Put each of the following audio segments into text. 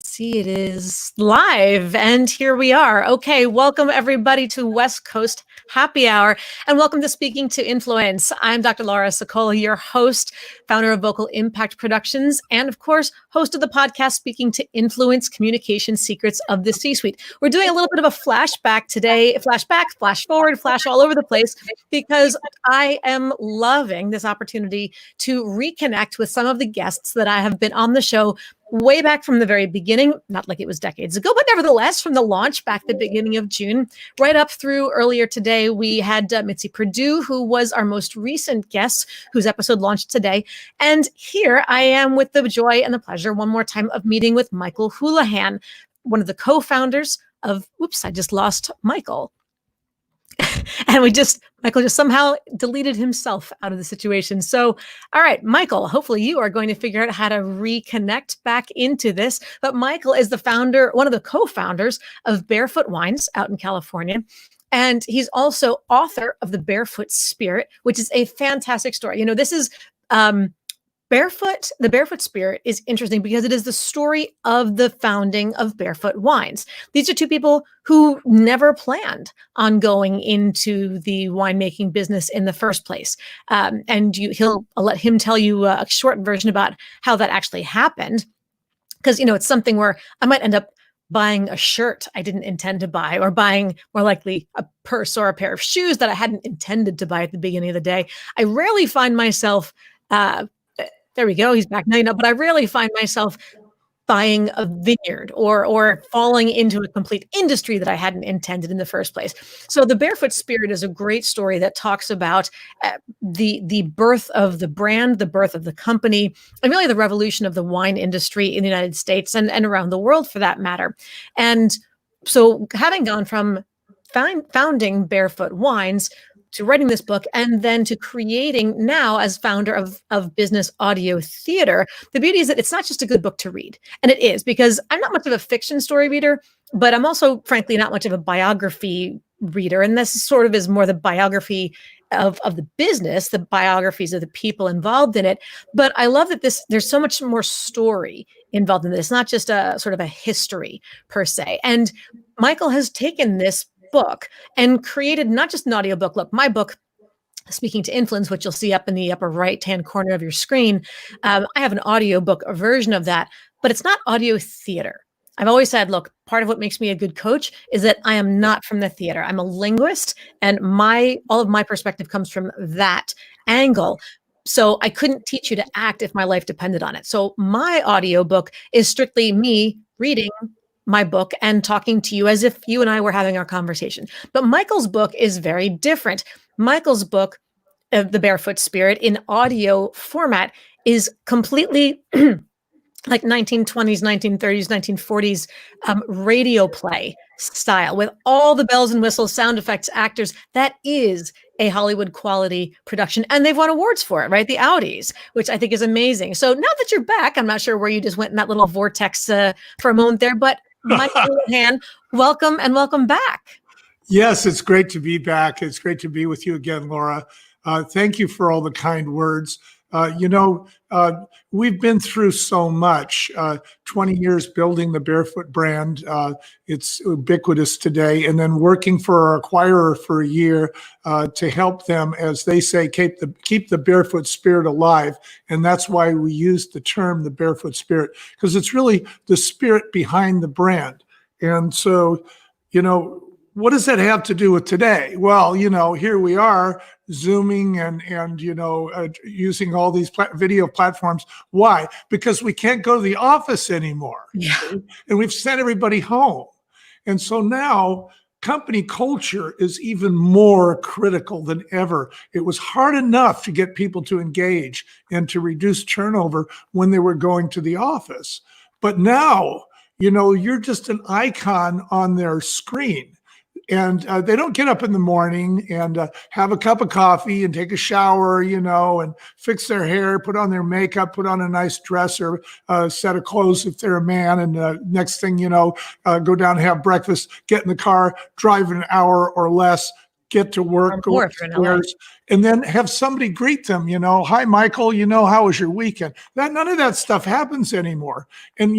See, it is live, and here we are. Okay, welcome everybody to West Coast Happy Hour, and welcome to Speaking to Influence. I'm Dr. Laura Sokola, your host, founder of Vocal Impact Productions, and of course, host of the podcast Speaking to Influence: Communication Secrets of the C-Suite. We're doing a little bit of a flashback today, flashback, flash forward, flash all over the place, because I am loving this opportunity to reconnect with some of the guests that I have been on the show way back from the very beginning, not like it was decades ago, but nevertheless, from the launch back the beginning of June, right up through earlier today, we had Mitzi Perdue, who was our most recent guest, whose episode launched today. And here I am with the joy and the pleasure one more time of meeting with Michael Houlihan, one of the co-founders of, oops, I just lost Michael. And Michael just somehow deleted himself out of the situation. So, all right, Michael, hopefully you are going to figure out how to reconnect back into this. But Michael is the founder, one of the co-founders of Barefoot Wines out in California. And he's also author of The Barefoot Spirit, which is a fantastic story. You know, this is the Barefoot Spirit is interesting because it is the story of the founding of Barefoot Wines. These are two people who never planned on going into the winemaking business in the first place. I'll let him tell you a short version about how that actually happened. Because, you know, it's something where I might end up buying a shirt I didn't intend to buy, or buying more likely a purse or a pair of shoes that I hadn't intended to buy at the beginning of the day. I rarely find myself there we go. He's back now, but I rarely find myself buying a vineyard or falling into a complete industry that I hadn't intended in the first place. So the Barefoot Spirit is a great story that talks about the birth of the brand, the birth of the company, and really the revolution of the wine industry in the United States and around the world for that matter. And so having gone from founding Barefoot Wines to writing this book, and then to creating now as founder of Business Audio Theater, the beauty is that it's not just a good book to read. And it is, because I'm not much of a fiction story reader, but I'm also, frankly, not much of a biography reader. And this sort of is more the biography of the business, the biographies of the people involved in it. But I love that there's so much more story involved in this, not just a sort of a history per se. And Michael has taken this book and created not just an audiobook. Look, my book, Speaking to Influence, which you'll see up in the upper right-hand corner of your screen, I have an audiobook version of that, but it's not audio theater. I've always said, look, part of what makes me a good coach is that I am not from the theater. I'm a linguist, and all of my perspective comes from that angle. So I couldn't teach you to act if my life depended on it. So my audiobook is strictly me reading my book and talking to you as if you and I were having our conversation. But Michael's book is very different. Michael's book, The Barefoot Spirit, in audio format is completely like 1920s, 1930s, 1940s radio play style, with all the bells and whistles, sound effects, actors. That is a Hollywood quality production. And they've won awards for it, right? The Audis, which I think is amazing. So now that you're back, I'm not sure where you just went in that little vortex for a moment there, but Michael Houlihan, welcome and welcome back. Yes, it's great to be back. It's great to be with you again, Laura. Thank you for all the kind words. We've been through so much, 20 years building the Barefoot brand. It's ubiquitous today. And then working for our acquirer for a year to help them, as they say, keep the Barefoot Spirit alive. And that's why we use the term the Barefoot Spirit, because it's really the spirit behind the brand. And so, what does that have to do with today? Well, here we are Zooming and using all these video platforms. Why? Because we can't go to the office anymore. Yeah. And we've sent everybody home. And so now company culture is even more critical than ever. It was hard enough to get people to engage and to reduce turnover when they were going to the office. But now, you're just an icon on their screen. And they don't get up in the morning and have a cup of coffee and take a shower, and fix their hair, put on their makeup, put on a nice dress or a set of clothes if they're a man. And next thing go down and have breakfast, get in the car, drive an hour or less get to Or work, go more if you're in LA. upstairs, and then have somebody greet them, hi, Michael, how was your weekend? None of that stuff happens anymore. And,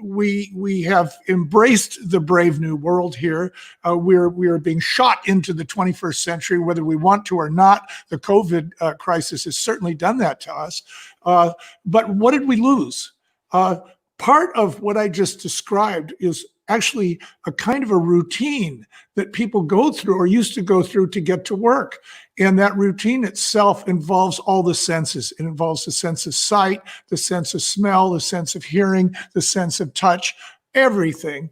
we have embraced the brave new world here. We are being shot into the 21st century, whether we want to or not. The COVID crisis has certainly done that to us. But what did we lose? Part of what I just described is actually a kind of a routine that people go through or used to go through to get to work. And that routine itself involves all the senses. It involves the sense of sight, the sense of smell, the sense of hearing, the sense of touch, everything.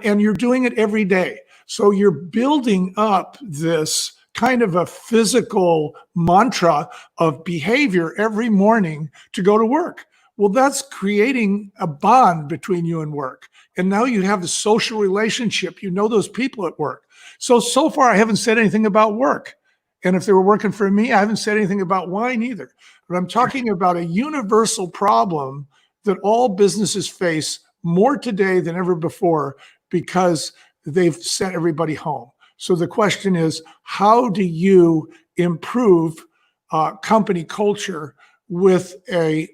And you're doing it every day. So you're building up this kind of a physical mantra of behavior every morning to go to work. Well, that's creating a bond between you and work. And now you have a social relationship. You know those people at work. So far, I haven't said anything about work. And if they were working for me, I haven't said anything about wine either. But I'm talking about a universal problem that all businesses face more today than ever before because they've sent everybody home. So the question is, how do you improve company culture with a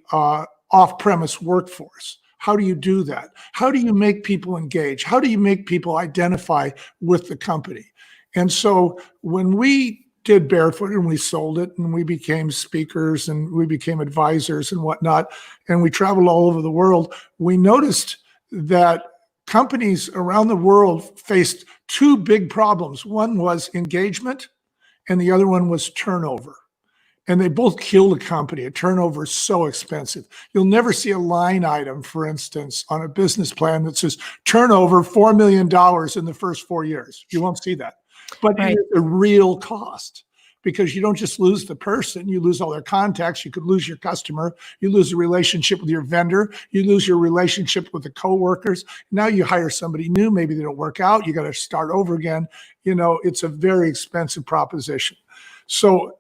off-premise workforce? How do you do that? How do you make people engage? How do you make people identify with the company? And so when we did Barefoot and we sold it and we became speakers and we became advisors and whatnot, and we traveled all over the world, we noticed that companies around the world faced two big problems. One was engagement and the other one was turnover. And they both kill the company. A turnover is so expensive. You'll never see a line item, for instance, on a business plan that says turnover $4 million in the first 4 years. You won't see that. But Right. It is a real cost because you don't just lose the person, you lose all their contacts. You could lose your customer. You lose the relationship with your vendor. You lose your relationship with the coworkers. Now you hire somebody new. Maybe they don't work out. You got to start over again. It's a very expensive proposition. So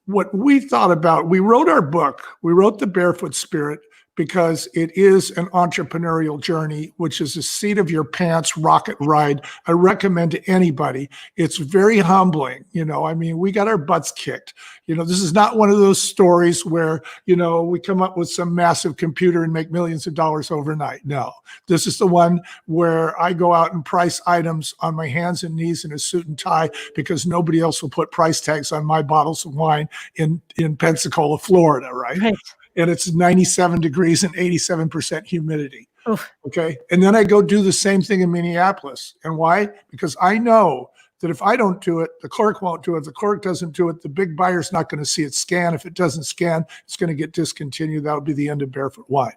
what we thought about, we wrote our book, we wrote The Barefoot Spirit because it is an entrepreneurial journey, which is a seat of your pants rocket ride. I recommend to anybody. It's very humbling. We got our butts kicked. This is not one of those stories where, we come up with some massive computer and make millions of dollars overnight. No, this is the one where I go out and price items on my hands and knees in a suit and tie because nobody else will put price tags on my bottles of wine in Pensacola, Florida, right? Right. And it's 97 degrees and 87% humidity. Oof. Okay. And then I go do the same thing in Minneapolis. And why? Because I know that if I don't do it, the clerk won't do it. If the clerk doesn't do it, the big buyer's not going to see it scan. If it doesn't scan, it's going to get discontinued. That would be the end of Barefoot Wine.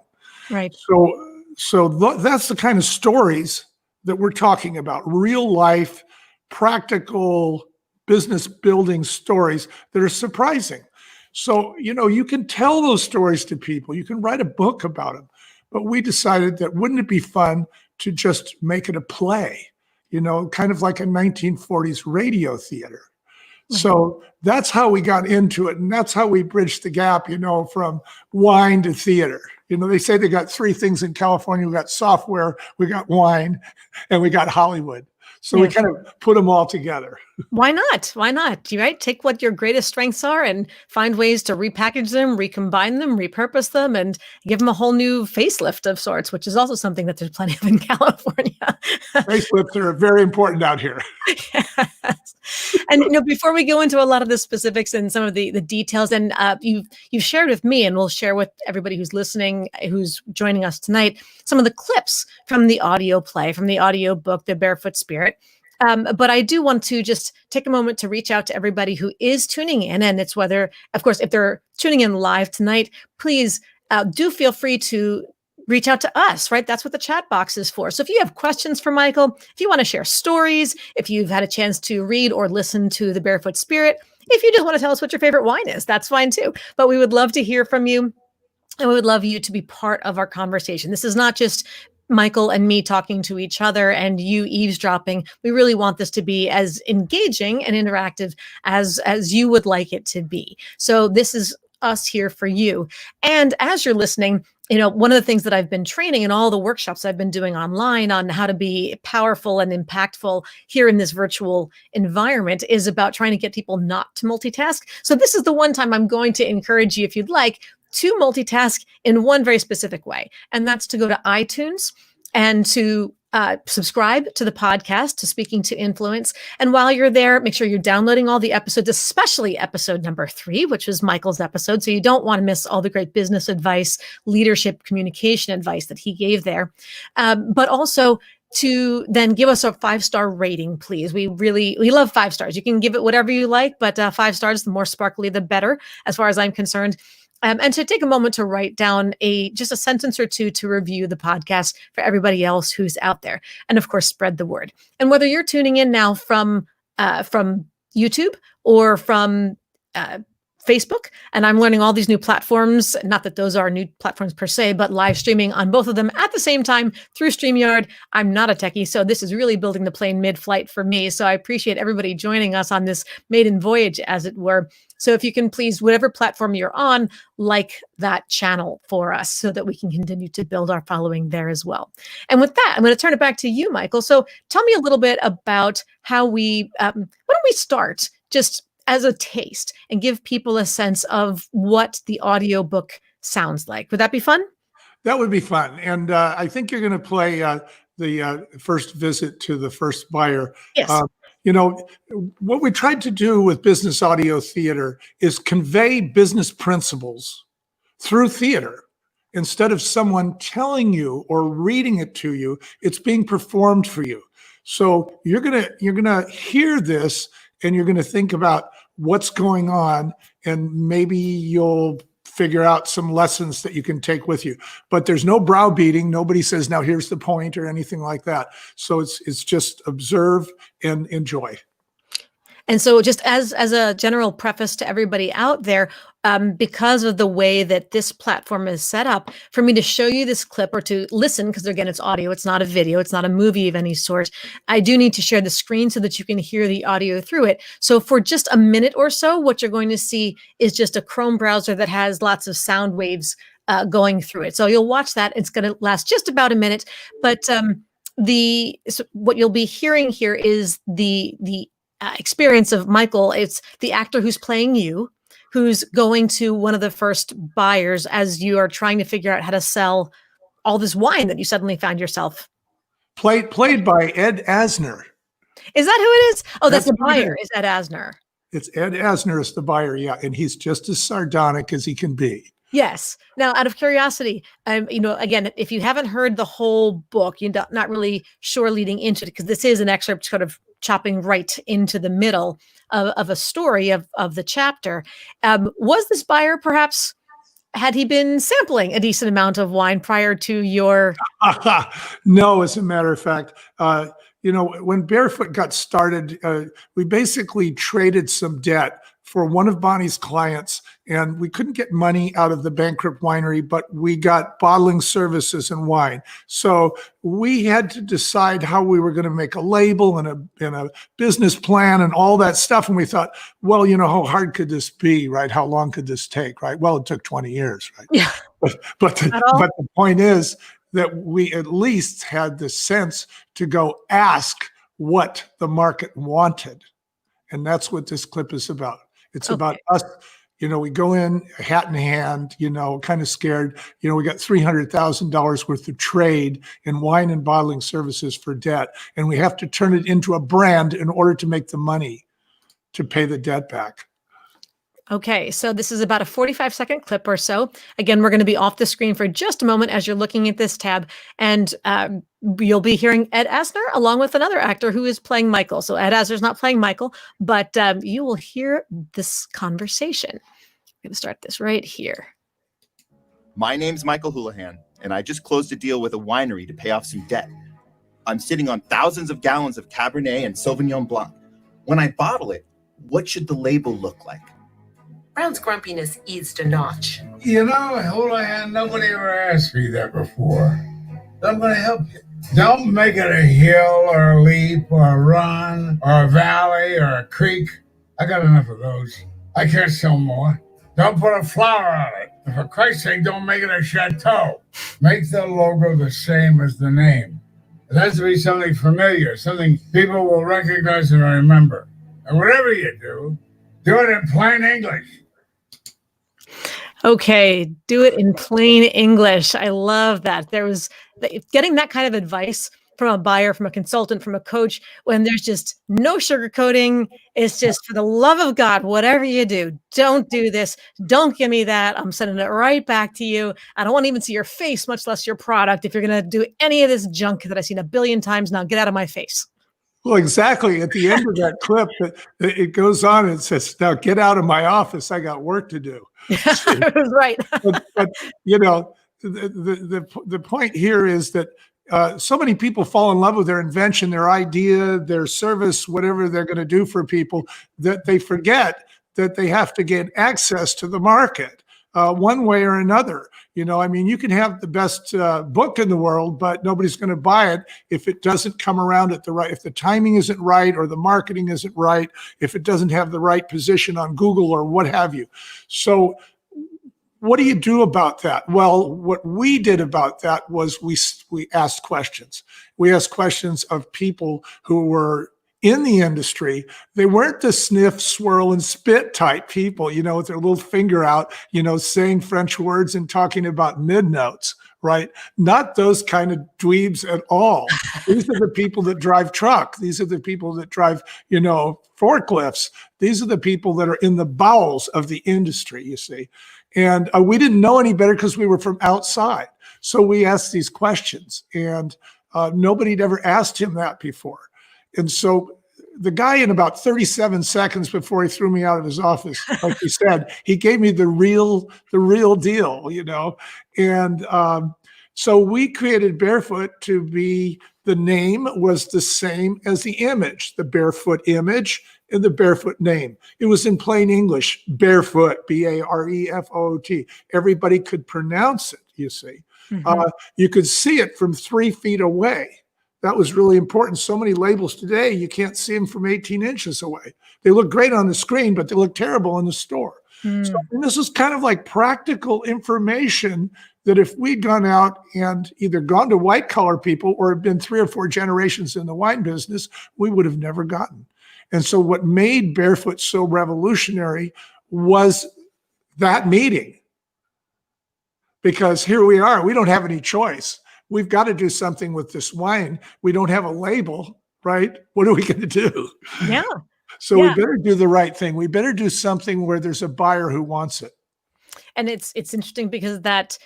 Right. So that's the kind of stories that we're talking about. Real life, practical business building stories that are surprising. So, you can tell those stories to people. You can write a book about them. But we decided that wouldn't it be fun to just make it a play, kind of like a 1940s radio theater. Mm-hmm. So that's how we got into it. And that's how we bridged the gap, from wine to theater. They say they got three things in California. We got software, we got wine, and we got Hollywood. So we kind of put them all together. Why not? Why not? Right? Take what your greatest strengths are and find ways to repackage them, recombine them, repurpose them, and give them a whole new facelift of sorts, which is also something that there's plenty of in California. Facelifts are very important out here. Yes. And before we go into a lot of the specifics and some of the details, and you've shared with me, and we'll share with everybody who's listening, who's joining us tonight, some of the clips from the audio play, from the audio book, The Barefoot Spirit. But I do want to just take a moment to reach out to everybody who is tuning in. And it's whether, of course, if they're tuning in live tonight, please do feel free to reach out to us, right? That's what the chat box is for. So if you have questions for Michael, if you want to share stories, if you've had a chance to read or listen to The Barefoot Spirit, if you just want to tell us what your favorite wine is, that's fine too. But we would love to hear from you. And we would love you to be part of our conversation. This is not just Michael and me talking to each other and you eavesdropping. We really want this to be as engaging and interactive as you would like it to be. So this is us here for you. And as you're listening, one of the things that I've been training in all the workshops I've been doing online on how to be powerful and impactful here in this virtual environment is about trying to get people not to multitask. So this is the one time I'm going to encourage you, if you'd like, to multitask in one very specific way. And that's to go to iTunes and to subscribe to the podcast, to Speaking to Influence. And while you're there, make sure you're downloading all the episodes, especially episode number 3, which was Michael's episode. So you don't want to miss all the great business advice, leadership, communication advice that he gave there. But also to then give us a 5-star rating, please. We love 5 stars. You can give it whatever you like, but 5 stars, the more sparkly, the better, as far as I'm concerned. And to take a moment to write down just a sentence or two to review the podcast for everybody else who's out there. And of course, spread the word. And whether you're tuning in now from YouTube or from Facebook, and I'm learning all these new platforms, not that those are new platforms per se, but live streaming on both of them at the same time through StreamYard. I'm not a techie, so this is really building the plane mid-flight for me. So I appreciate everybody joining us on this maiden voyage, as it were. So if you can please, whatever platform you're on, like that channel for us so that we can continue to build our following there as well. And with that, I'm going to turn it back to you, Michael. So tell me a little bit about how why don't we start just as a taste and give people a sense of what the audiobook sounds like. Would that be fun? That would be fun. And I think you're going to play the first visit to the first buyer. Yes. What we tried to do with business audio theater is convey business principles through theater. Instead of someone telling you or reading it to you, it's being performed for you. So you're gonna hear this and you're gonna think about what's going on, and maybe you'll figure out some lessons that you can take with you. But there's no browbeating. Nobody says, now here's the point or anything like that. So it's just observe and enjoy. And so just as a general preface to everybody out there, because of the way that this platform is set up, for me to show you this clip or to listen, because again, it's audio, it's not a video, it's not a movie of any sort, I do need to share the screen so that you can hear the audio through it. So for just a minute or so, what you're going to see is just a Chrome browser that has lots of sound waves going through it. So you'll watch that. It's going to last just about a minute. But what you'll be hearing here is the experience of Michael. It's the actor who's playing you, who's going to one of the first buyers as you are trying to figure out how to sell all this wine that you suddenly found yourself. Played by Ed Asner. Is that who it is? Oh, that's the buyer. Is Ed Asner? It's Ed Asner is the buyer, yeah, and he's just as sardonic as he can be. Yes. Now, out of curiosity, again, if you haven't heard the whole book, you're not really sure leading into it, because this is an excerpt sort of chopping right into the middle of a story of the chapter. Was this buyer perhaps, had he been sampling a decent amount of wine prior to your? No, as a matter of fact, when Barefoot got started, we basically traded some debt for one of Bonnie's clients, and we couldn't get money out of the bankrupt winery, but we got bottling services and wine. So we had to decide how we were going to make a label and a business plan and all that stuff. And we thought, well, how hard could this be, right? How long could this take, right? Well, it took 20 years, right? Yeah. But the point is that we at least had the sense to go ask what the market wanted. And that's what this clip is about. It's about us, we go in hat in hand, kind of scared. We got $300,000 worth of trade in wine and bottling services for debt. And we have to turn it into a brand in order to make the money to pay the debt back. Okay, so this is about a 45-second clip or so. Again, we're going to be off the screen for just a moment as you're looking at this tab, and you'll be hearing Ed Asner along with another actor who is playing Michael. So Ed Asner's not playing Michael, but you will hear this conversation. I'm going to start this right here. My name's Michael Houlihan, and I just closed a deal with a winery to pay off some debt. I'm sitting on thousands of gallons of Cabernet and Sauvignon Blanc. When I bottle it, what should the label look like? Brown's grumpiness eased a notch. Houlihan, nobody ever asked me that before. I'm going to help you. Don't make it a hill or a leap or a run or a valley or a creek. I got enough of those. I can't sell more. Don't put a flower on it. For Christ's sake, don't make it a chateau. Make the logo the same as the name. It has to be something familiar, something people will recognize and remember. And whatever you do it in plain English. Okay, do it in plain English. I love that. Getting that kind of advice from a buyer, from a consultant, from a coach, when there's just no sugarcoating. It's just, for the love of God, whatever you do, don't do this. Don't give me that. I'm sending it right back to you. I don't want to even see your face, much less your product. If you're going to do any of this junk that I've seen a billion times now, get out of my face. Well, exactly. At the end of that clip, it goes on and says, now get out of my office. I got work to do. Right. But you know, the point here is that so many people fall in love with their invention, their idea, their service, whatever they're going to do for people, that they forget that they have to get access to the market one way or another. You know, I mean, you can have the best book in the world, but nobody's going to buy it if it doesn't come around at the right, if the timing isn't right or the marketing isn't right, if it doesn't have the right position on Google or what have you. So what do you do about that? Well, what we did about that was we asked questions. We asked questions of people who were in the industry. They weren't the sniff, swirl, and spit type people, you know, with their little finger out, you know, saying French words and talking about mid notes, right? Not those kind of dweebs at all. These are the people that drive truck. These are the people that drive, you know, forklifts. These are the people that are in the bowels of the industry, you see. And we didn't know any better because we were from outside. So we asked these questions, and nobody had ever asked him that before. And so the guy, in about 37 seconds before he threw me out of his office, like he said, he gave me the real deal, you know. And so we created Barefoot to be, the name was the same as the image, the Barefoot image and the Barefoot name. It was in plain English, Barefoot, Barefoot. Everybody could pronounce it, you see. Mm-hmm. You could see it from 3 feet away. That was really important. So many labels today, you can't see them from 18 inches away. They look great on the screen, but they look terrible in the store. So this is kind of like practical information that if we'd gone out and either gone to white collar people or had been 3 or 4 generations in the wine business, we would have never gotten. And so what made Barefoot so revolutionary was that meeting. Because here we are, we don't have any choice. We've got to do something with this wine. We don't have a label, right? What are we going to do? Yeah. So we better do the right thing. We better do something where there's a buyer who wants it. And it's interesting because that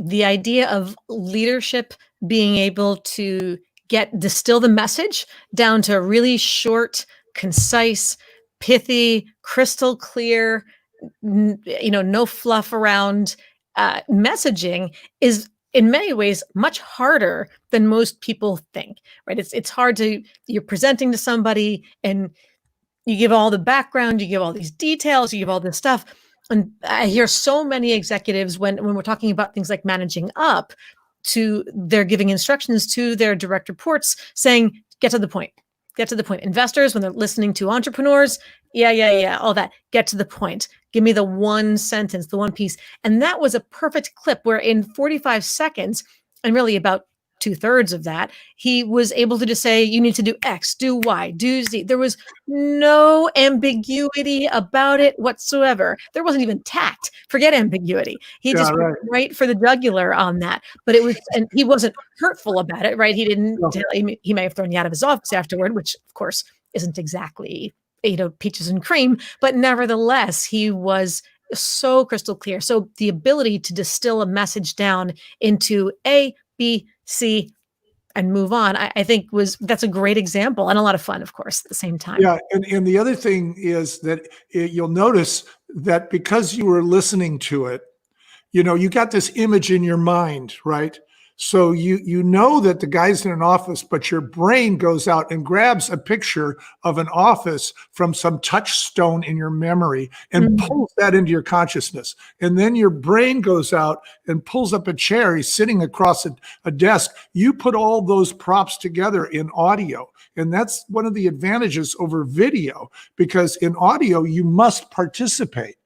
the idea of leadership being able to distill the message down to really short, concise, pithy, crystal clear, you know, no fluff around messaging is in many ways much harder than most people think, right? It's hard you're presenting to somebody and you give all the background, you give all these details, you give all this stuff. And I hear so many executives when we're talking about things like managing up, they're giving instructions to their direct reports saying, get to the point. Get to the point. Investors, when they're listening to entrepreneurs, yeah, all that. Get to the point. Give me the one sentence, the one piece. And that was a perfect clip where in 45 seconds, and really about 2/3 of that, he was able to just say, you need to do X, do Y, do Z. There was no ambiguity about it whatsoever. There wasn't even tact. Forget ambiguity. He just went right for the jugular on that. But and he wasn't hurtful about it, right? He didn't, he may have thrown you out of his office afterward, which of course isn't exactly, you know, peaches and cream, but nevertheless, he was so crystal clear. So the ability to distill a message down into A, B, C, and move on, I think that's a great example and a lot of fun, of course, at the same time. Yeah, and the other thing is that you'll notice that because you were listening to it, you know, you got this image in your mind, right? So you know that the guy's in an office, but your brain goes out and grabs a picture of an office from some touchstone in your memory and pulls that into your consciousness. And then your brain goes out and pulls up a chair. He's sitting across a desk. You put all those props together in audio. And that's one of the advantages over video, because in audio, you must participate.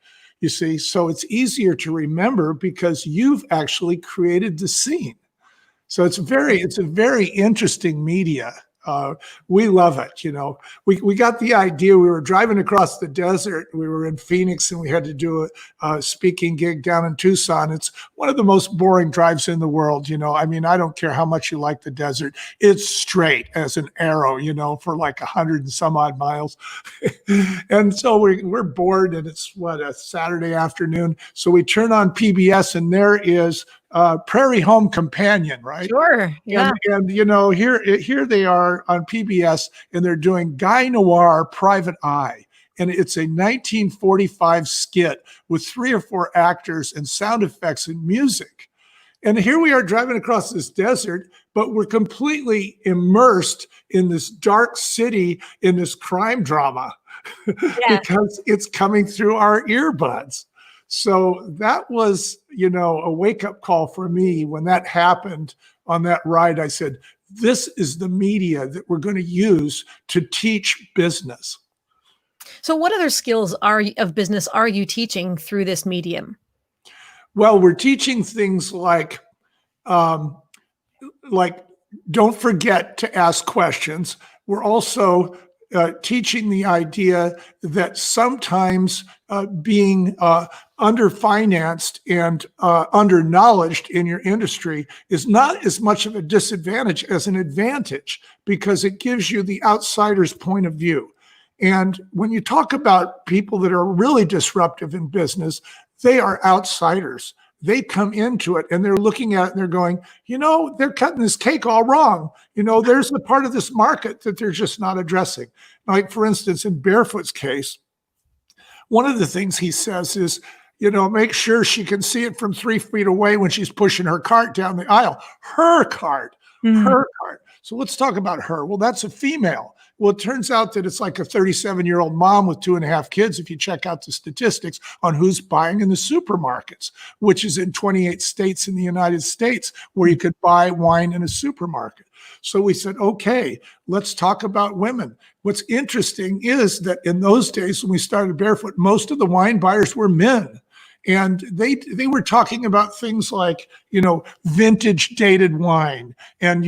you see. So it's easier to remember because you've actually created the scene. So it's a very interesting media. We love it. We got the idea. We were driving across the desert. We were in Phoenix and we had to do a speaking gig down in Tucson. It's one of the most boring drives in the world. I mean, I don't care how much you like the desert. It's straight as an arrow, for like 100 and some odd miles. And so we're bored and it's a Saturday afternoon. So we turn on PBS and there is Prairie Home Companion, right? Sure. Yeah. And here they are on PBS and they're doing Guy Noir Private Eye. And it's a 1945 skit with 3 or 4 actors and sound effects and music. And here we are driving across this desert, but we're completely immersed in this dark city, in this crime drama, because it's coming through our earbuds. So that was, a wake-up call for me when that happened on that ride. I said, this is the media that we're going to use to teach business. So what other skills of business are you teaching through this medium? Well, we're teaching things like don't forget to ask questions. We're also teaching the idea that sometimes being underfinanced and underknowledged in your industry is not as much of a disadvantage as an advantage, because it gives you the outsider's point of view. And when you talk about people that are really disruptive in business, they are outsiders. They come into it and they're looking at it and they're going, they're cutting this cake all wrong. There's a part of this market that they're just not addressing. Like, for instance, in Barefoot's case, one of the things he says is, make sure she can see it from 3 feet away when she's pushing her cart down the aisle. Her cart. So let's talk about her. Well, that's a female. Well, it turns out that it's like a 37-year-old mom with 2.5 kids, if you check out the statistics on who's buying in the supermarkets, which is in 28 states in the United States where you could buy wine in a supermarket. So we said, okay, let's talk about women. What's interesting is that in those days when we started Barefoot, most of the wine buyers were men. And they were talking about things like, vintage dated wine and,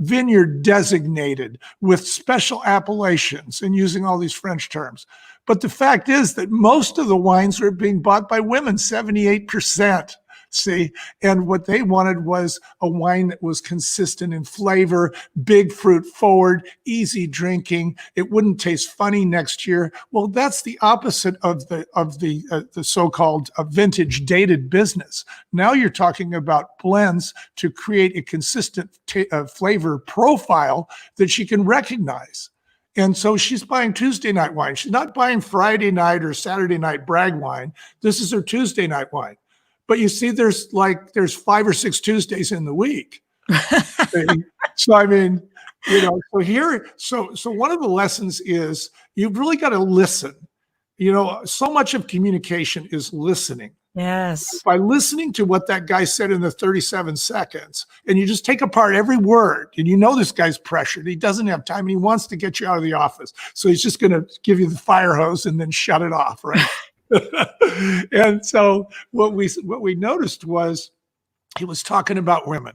vineyard designated with special appellations and using all these French terms. But the fact is that most of the wines were being bought by women, 78%. See, and what they wanted was a wine that was consistent in flavor, big fruit forward, easy drinking. It wouldn't taste funny next year. Well, that's the opposite of the so-called vintage dated business. Now you're talking about blends to create a consistent flavor profile that she can recognize. And so she's buying Tuesday night wine. She's not buying Friday night or Saturday night brag wine. This is her Tuesday night wine. But you see, there's 5 or 6 Tuesdays in the week. So I mean, so one of the lessons is you've really got to listen. So much of communication is listening. Yes. By listening to what that guy said in the 37 seconds, and you just take apart every word, and this guy's pressured. He doesn't have time, and he wants to get you out of the office. So he's just going to give you the fire hose and then shut it off, right? And so what we noticed was he was talking about women.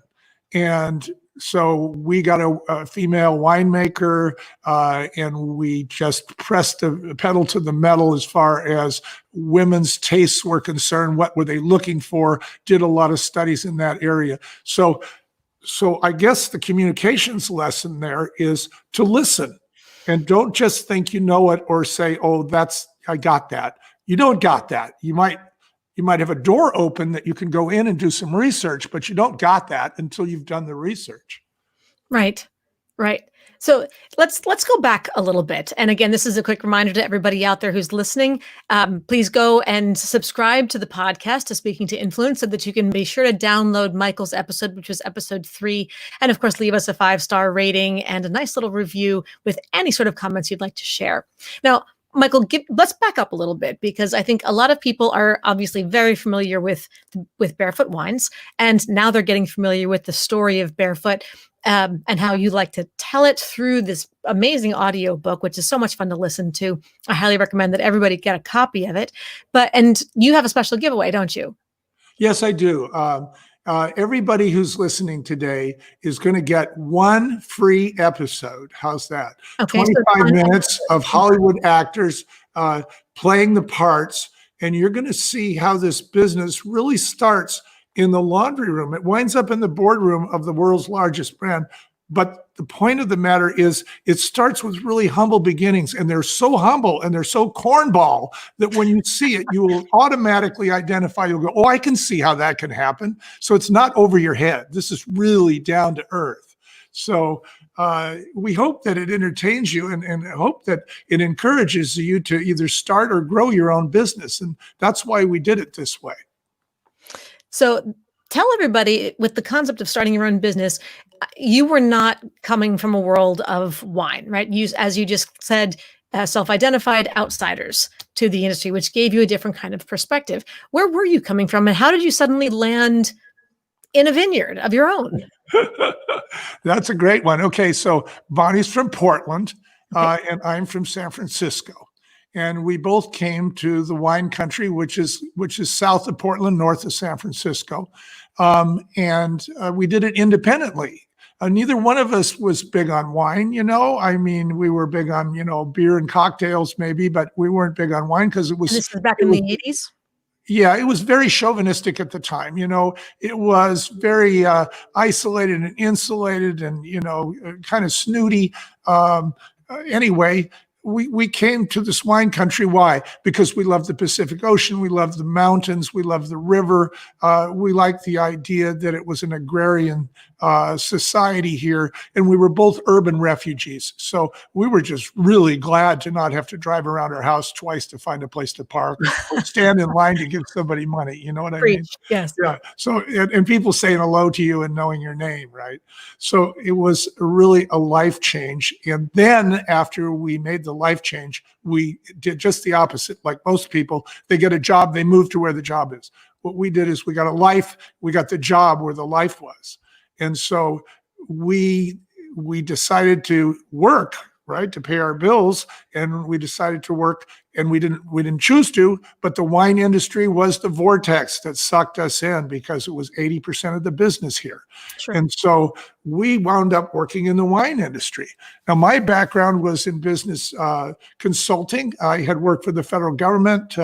And so we got a female winemaker and we just pressed the pedal to the metal as far as women's tastes were concerned. What were they looking for? Did a lot of studies in that area. So I guess the communications lesson there is to listen and don't just think you know it or say, oh, I got that. You don't got that. You might have a door open that you can go in and do some research, but you don't got that until you've done the research. Right. So let's go back a little bit. And again, this is a quick reminder to everybody out there who's listening. Please go and subscribe to the podcast, to Speaking to Influence, so that you can be sure to download Michael's episode, which was episode 3. And of course, leave us a 5-star rating and a nice little review with any sort of comments you'd like to share. Now, Michael, let's back up a little bit, because I think a lot of people are obviously very familiar with Barefoot Wines, and now they're getting familiar with the story of Barefoot. and how you like to tell it through this amazing audio book, which is so much fun to listen to. I highly recommend that everybody get a copy of it. And you have a special giveaway, don't you? Yes, I do. Everybody who's listening today is going to get one free episode. How's that? Okay, so 25 minutes of Hollywood actors playing the parts. And you're going to see how this business really starts in the laundry room. It winds up in the boardroom of the world's largest brand. But the point of the matter is, it starts with really humble beginnings, and they're so humble and they're so cornball that when you see it, you will automatically identify. You'll go, oh, I can see how that can happen. So it's not over your head. This is really down to earth. So we hope that it entertains you, and hope that it encourages you to either start or grow your own business. And that's why we did it this way. So tell everybody, with the concept of starting your own business, you were not coming from a world of wine, right? You, as you just said, self-identified outsiders to the industry, which gave you a different kind of perspective. Where were you coming from, and how did you suddenly land in a vineyard of your own? That's a great one. Okay, so Bonnie's from Portland, Okay. and I'm from San Francisco. And we both came to the wine country, which is south of Portland, north of San Francisco. And we did it independently. Neither one of us was big on wine, I mean, we were big on, beer and cocktails maybe, but we weren't big on wine because it was— And this is back in the 80s? Yeah, it was very chauvinistic at the time. It was very isolated and insulated and, kind of snooty. Anyway, we came to this wine country. Why? Because we love the Pacific Ocean. We love the mountains. We love the river. We liked the idea that it was an agrarian society here. And we were both urban refugees. So we were just really glad to not have to drive around our house twice to find a place to park or stand in line to give somebody money. You know what I mean? Preach, yes. Yeah. So, and people saying hello to you and knowing your name, right? So it was really a life change. And then after we made the life change, we did just the opposite. Like most people, they get a job, they move to where the job is. What we did is we got a life, we got the job where the life was. And so we decided to work, right, to pay our bills, and we decided to work, and we didn't choose to, but the wine industry was the vortex that sucked us in because it was 80% of the business here. Sure. And so we wound up working in the wine industry. Now, my background was in business consulting. I had worked for the federal government,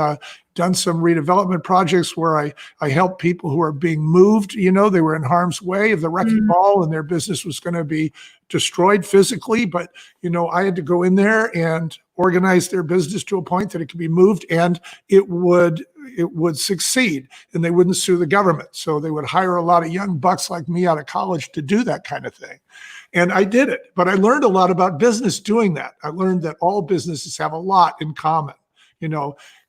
done some redevelopment projects where I helped people who are being moved. They were in harm's way of the wrecking ball, and their business was going to be destroyed physically. But, I had to go in there and organize their business to a point that it could be moved and it would succeed, and they wouldn't sue the government. So they would hire a lot of young bucks like me out of college to do that kind of thing. And I did it, but I learned a lot about business doing that. I learned that all businesses have a lot in common,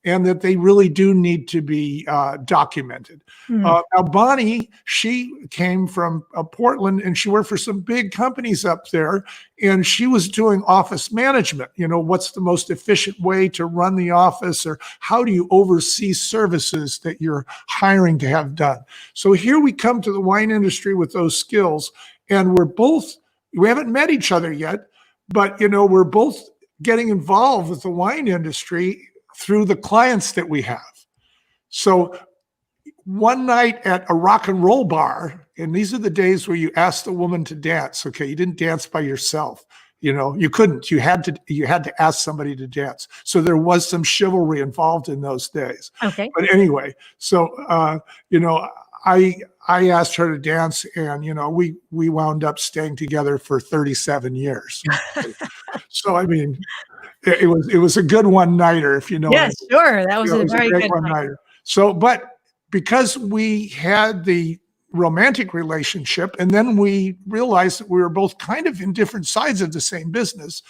and that they really do need to be documented. Now, Bonnie, she came from Portland, and she worked for some big companies up there, and she was doing office management. What's the most efficient way to run the office, or how do you oversee services that you're hiring to have done? So here we come to the wine industry with those skills, and we haven't met each other yet, but, we're both getting involved with the wine industry through the clients that we have. So one night at a rock and roll bar, and these are the days where you ask the woman to dance. Okay, you didn't dance by yourself. You couldn't. You had to ask somebody to dance. So there was some chivalry involved in those days. Okay. But anyway, so I asked her to dance, and we wound up staying together for 37 years. So I mean, it was a good one-nighter, if you know. Yes, sure. That was a very great good one-nighter. So, but because we had the romantic relationship, and then we realized that we were both kind of in different sides of the same business.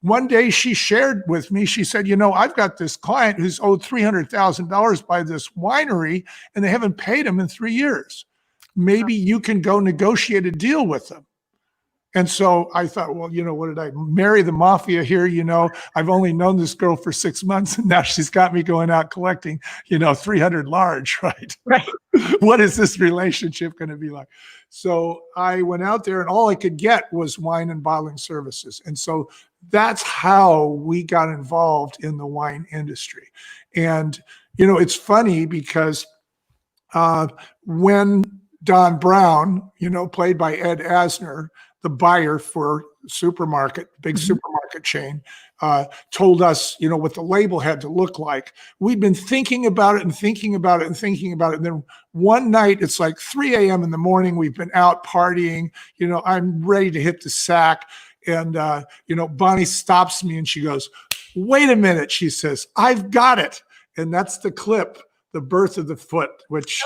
One day she shared with me, she said, I've got this client who's owed $300,000 by this winery, and they haven't paid him in 3 years. Maybe you can go negotiate a deal with them. And so I thought, well, what did I marry the mafia here? I've only known this girl for 6 months and now she's got me going out collecting, 300 large, right? Right. What is this relationship going to be like? So I went out there and all I could get was wine and bottling services. And so that's how we got involved in the wine industry. And, it's funny because when Don Brown, played by Ed Asner, the buyer for big supermarket chain, told us, what the label had to look like. We'd been thinking about it and thinking about it and thinking about it. And then one night, it's like 3 a.m. in the morning. We've been out partying. I'm ready to hit the sack. And, Bonnie stops me and she goes, wait a minute. She says, I've got it. And that's the clip, The Birth of the Foot, which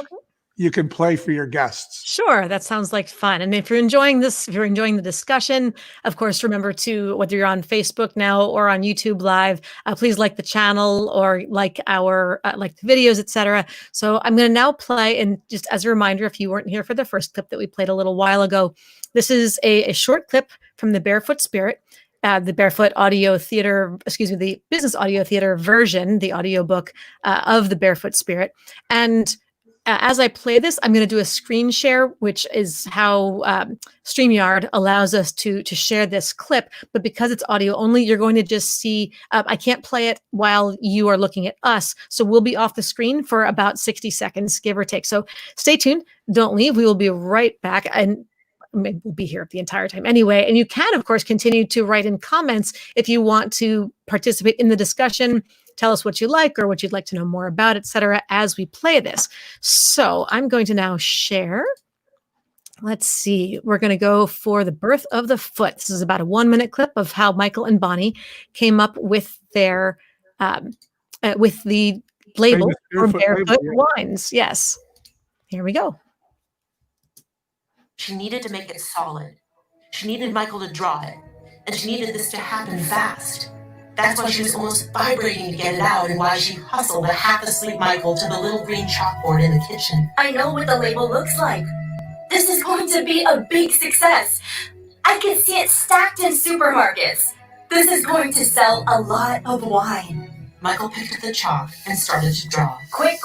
you can play for your guests. Sure. That sounds like fun. And if you're enjoying this, if you're enjoying the discussion, of course, remember to, whether you're on Facebook now or on YouTube Live, please like the channel or like our like the videos, etc. So I'm going to now play, and just as a reminder, if you weren't here for the first clip that we played a little while ago, this is a short clip from the Barefoot Spirit. The Barefoot Audio Theater, the Business Audio Theater version, the audiobook of the Barefoot Spirit. And as I play this, I'm going to do a screen share, which is how StreamYard allows us to share this clip. But because it's audio only, you're going to just see, I can't play it while you are looking at us. So we'll be off the screen for about 60 seconds, give or take. So stay tuned. Don't leave. We will be right back. And maybe we'll be here the entire time anyway. And you can, of course, continue to write in comments if you want to participate in the discussion. Tell us what you like or what you'd like to know more about, etc., as we play this. So I'm going to now share. Let's see. We're going to go for The Birth of the Foot. This is about a 1-minute clip of how Michael and Bonnie came up with their with the label for Barefoot wines. Yes. Here we go. She needed to make it solid. She needed Michael to draw it. And she needed this to happen fast. That's why she was almost vibrating to get it out and why she hustled a half-asleep Michael to the little green chalkboard in the kitchen. I know what the label looks like. This is going to be a big success. I can see it stacked in supermarkets. This is going to sell a lot of wine. Michael picked up the chalk and started to draw. Quick,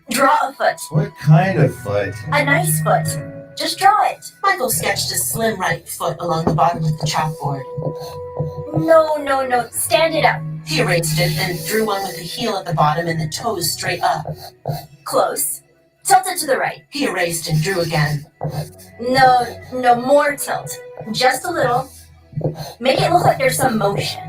draw a foot. What kind of foot? A nice foot. Just draw it. Michael sketched a slim right foot along the bottom of the chalkboard. No. Stand it up. He erased it, then drew one with the heel at the bottom and the toes straight up. Close. Tilt it to the right. He erased and drew again. No, more tilt. Just a little. Make it look like there's some motion.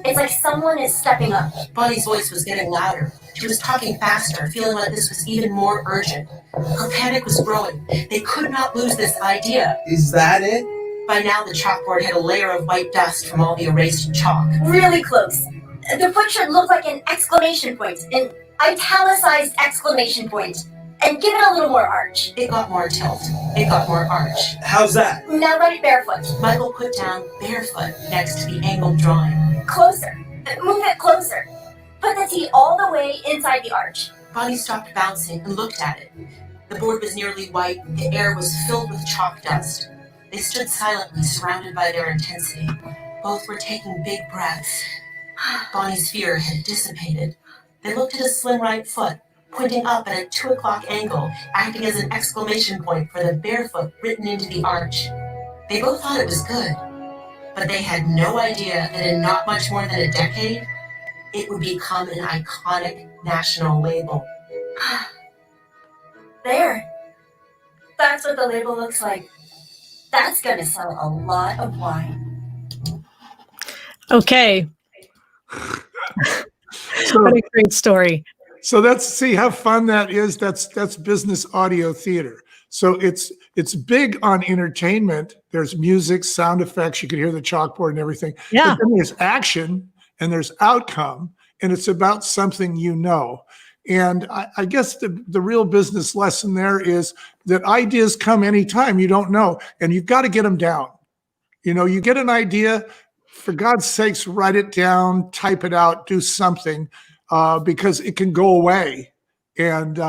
It's like someone is stepping up. Bonnie's voice was getting louder. She was talking faster, feeling like this was even more urgent. Her panic was growing. They could not lose this idea. Is that it? By now, the chalkboard had a layer of white dust from all the erased chalk. Really close. The foot should look like an exclamation point, an italicized exclamation point. And give it a little more arch. It got more tilt. It got more arch. How's that? Now write barefoot. Michael put down barefoot next to the angled drawing. Closer. Move it closer. Put the T all the way inside the arch. Bonnie stopped bouncing and looked at it. The board was nearly white. The air was filled with chalk dust. They stood silently, surrounded by their intensity. Both were taking big breaths. Bonnie's fear had dissipated. They looked at a slim right foot, pointing up at a 2 o'clock angle, acting as an exclamation point for the barefoot written into the arch. They both thought it was good, but they had no idea that in not much more than a decade, it would become an iconic national label. There. That's what the label looks like. That's going to sell a lot of wine. Okay. What a great story. So see how fun that is. That's business audio theater. So it's big on entertainment. There's music, sound effects. You can hear the chalkboard and everything. Yeah. But then there's action and there's outcome, and it's about something you know. And I guess the real business lesson there is that ideas come anytime. You don't know, and you've got to get them down. You get an idea, for God's sakes, write it down, type it out, do something. Because it can go away And